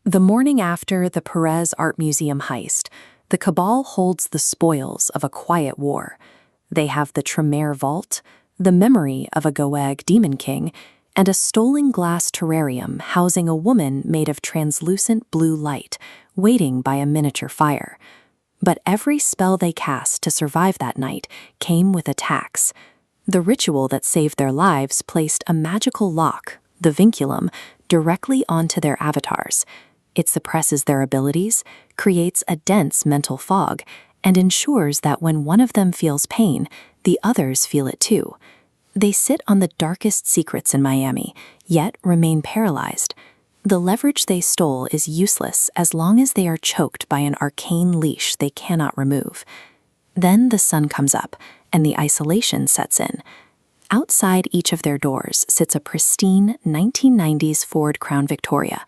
The morning after the Perez Art Museum heist, the Cabal holds the spoils of a quiet war. They have the Tremere Vault, the memory of a Goeg Demon King, and a stolen glass terrarium housing a woman made of translucent blue light, waiting by a miniature fire. But every spell they cast to survive that night came with a tax. The ritual that saved their lives placed a magical lock, the vinculum, directly onto their avatars. It suppresses their abilities, creates a dense mental fog, and ensures that when one of them feels pain, the others feel it too. They sit on the darkest secrets in Miami, yet remain paralyzed. The leverage they stole is useless as long as they are choked by an arcane leash they cannot remove. Then the sun comes up, and the isolation sets in. Outside each of their doors sits a pristine 1990s Ford Crown Victoria.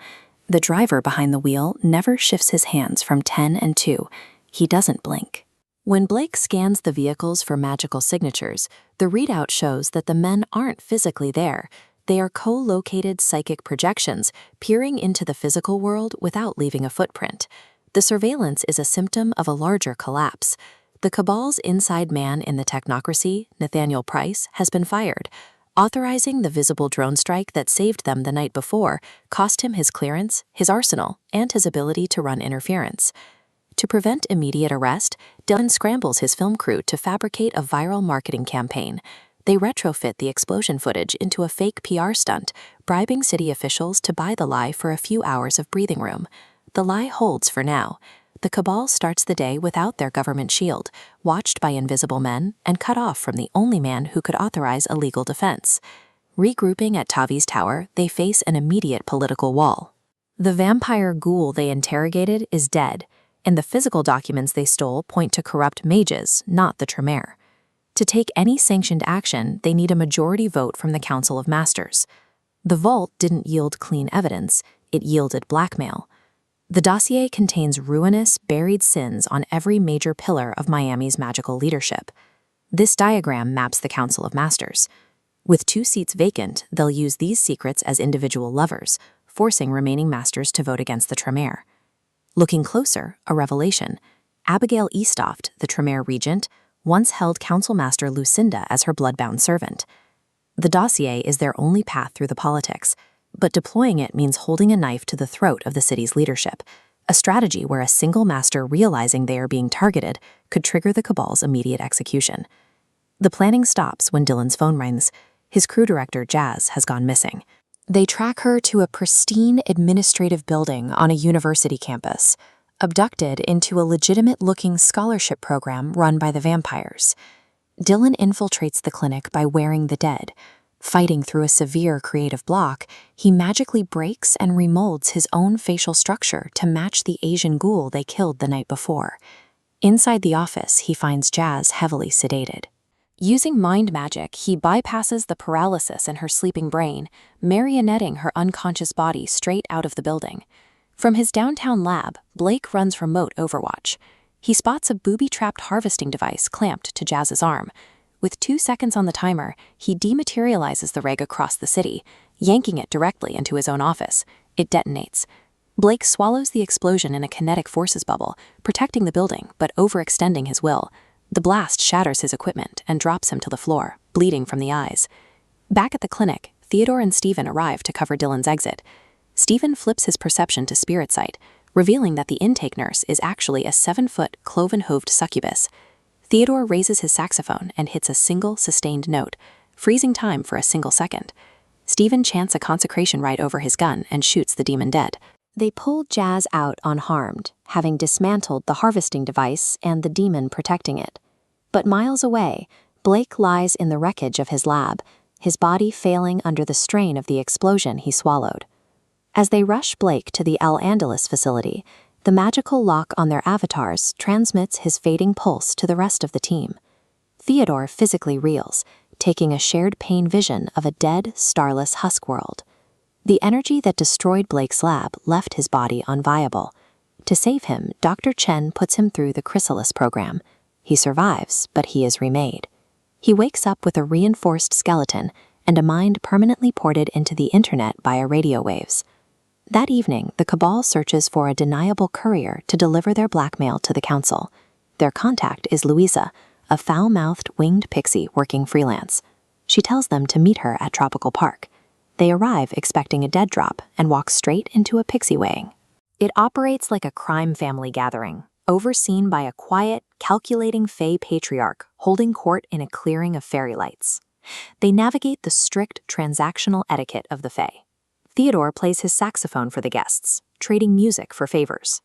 The driver behind the wheel never shifts his hands from 10 and 2. He doesn't blink. When Blake scans the vehicles for magical signatures, the readout shows that the men aren't physically there. They are co-located psychic projections, peering into the physical world without leaving a footprint. The surveillance is a symptom of a larger collapse. The Cabal's inside man in the technocracy, Nathaniel Price, has been fired. Authorizing the visible drone strike that saved them the night before cost him his clearance, his arsenal, and his ability to run interference. To prevent immediate arrest, Dillon scrambles his film crew to fabricate a viral marketing campaign. They retrofit the explosion footage into a fake PR stunt, bribing city officials to buy the lie for a few hours of breathing room. The lie holds for now. The Cabal starts the day without their government shield, watched by invisible men, and cut off from the only man who could authorize a legal defense. Regrouping at Tavi's tower, they face an immediate political wall. The vampire ghoul they interrogated is dead, and the physical documents they stole point to corrupt mages, not the Tremere. To take any sanctioned action, they need a majority vote from the Council of Masters. The vault didn't yield clean evidence, it yielded blackmail. The dossier contains ruinous, buried sins on every major pillar of Miami's magical leadership. This diagram maps the Council of Masters. With 2 seats vacant, they'll use these secrets as individual levers, forcing remaining masters to vote against the Tremere. Looking closer, a revelation. Abigail Eastoft, the Tremere regent, once held Council Master Lucinda as her bloodbound servant. The dossier is their only path through the politics, but deploying it means holding a knife to the throat of the city's leadership, a strategy where a single master realizing they are being targeted could trigger the Cabal's immediate execution. The planning stops when Dillon's phone rings. His crew director, Jazz, has gone missing. They track her to a pristine administrative building on a university campus, abducted into a legitimate-looking scholarship program run by the vampires. Dillon infiltrates the clinic by wearing the dead. Fighting through a severe creative block, he magically breaks and remolds his own facial structure to match the Asian ghoul they killed the night before. Inside the office, he finds Jazz heavily sedated. Using mind magic, he bypasses the paralysis in her sleeping brain, marionetting her unconscious body straight out of the building. From his downtown lab, Blake runs remote overwatch. He spots a booby-trapped harvesting device clamped to Jazz's arm. With 2 seconds on the timer, he dematerializes the rig across the city, yanking it directly into his own office. It detonates. Blake swallows the explosion in a kinetic forces bubble, protecting the building but overextending his will. The blast shatters his equipment and drops him to the floor, bleeding from the eyes. Back at the clinic, Theodore and Stephen arrive to cover Dillon's exit. Stephen flips his perception to spirit sight, revealing that the intake nurse is actually a 7-foot, cloven-hooved succubus. Theodore raises his saxophone and hits a single, sustained note, freezing time for a single second. Stephen chants a consecration rite over his gun and shoots the demon dead. They pull Jazz out unharmed, having dismantled the harvesting device and the demon protecting it. But miles away, Blake lies in the wreckage of his lab, his body failing under the strain of the explosion he swallowed. As they rush Blake to the El Andalus facility, the magical lock on their avatars transmits his fading pulse to the rest of the team. Theodore physically reels, taking a shared pain vision of a dead, starless husk world. The energy that destroyed Blake's lab left his body unviable. To save him, Dr. Chen puts him through the Chrysalis program. He survives, but he is remade. He wakes up with a reinforced skeleton and a mind permanently ported into the internet via radio waves. That evening, the Cabal searches for a deniable courier to deliver their blackmail to the Council. Their contact is Louisa, a foul-mouthed winged pixie working freelance. She tells them to meet her at Tropical Park. They arrive expecting a dead drop and walk straight into a pixie weighing. It operates like a crime family gathering, overseen by a quiet, calculating Fae patriarch holding court in a clearing of fairy lights. They navigate the strict transactional etiquette of the Fae. Theodore plays his saxophone for the guests, trading music for favors.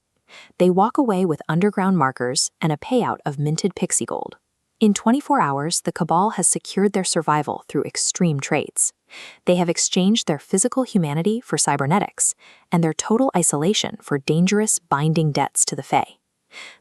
They walk away with underground markers and a payout of minted pixie gold. In 24 hours, the Cabal has secured their survival through extreme trades. They have exchanged their physical humanity for cybernetics, and their total isolation for dangerous, binding debts to the Fae.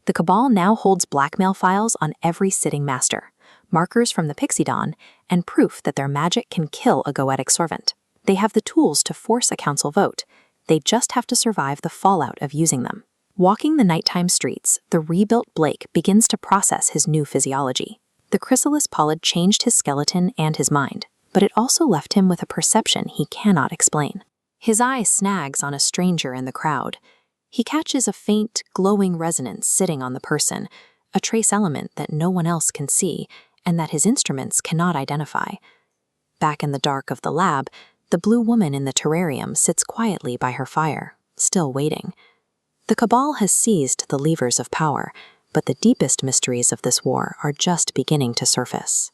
The Cabal now holds blackmail files on every sitting master, markers from the Pixie Dawn, and proof that their magic can kill a Goetic servant. They have the tools to force a council vote. They just have to survive the fallout of using them. Walking the nighttime streets, the rebuilt Blake begins to process his new physiology. The chrysalis polyp changed his skeleton and his mind, but it also left him with a perception he cannot explain. His eye snags on a stranger in the crowd. He catches a faint, glowing resonance sitting on the person, a trace element that no one else can see and that his instruments cannot identify. Back in the dark of the lab, the blue woman in the terrarium sits quietly by her fire, still waiting. The Cabal has seized the levers of power, but the deepest mysteries of this war are just beginning to surface.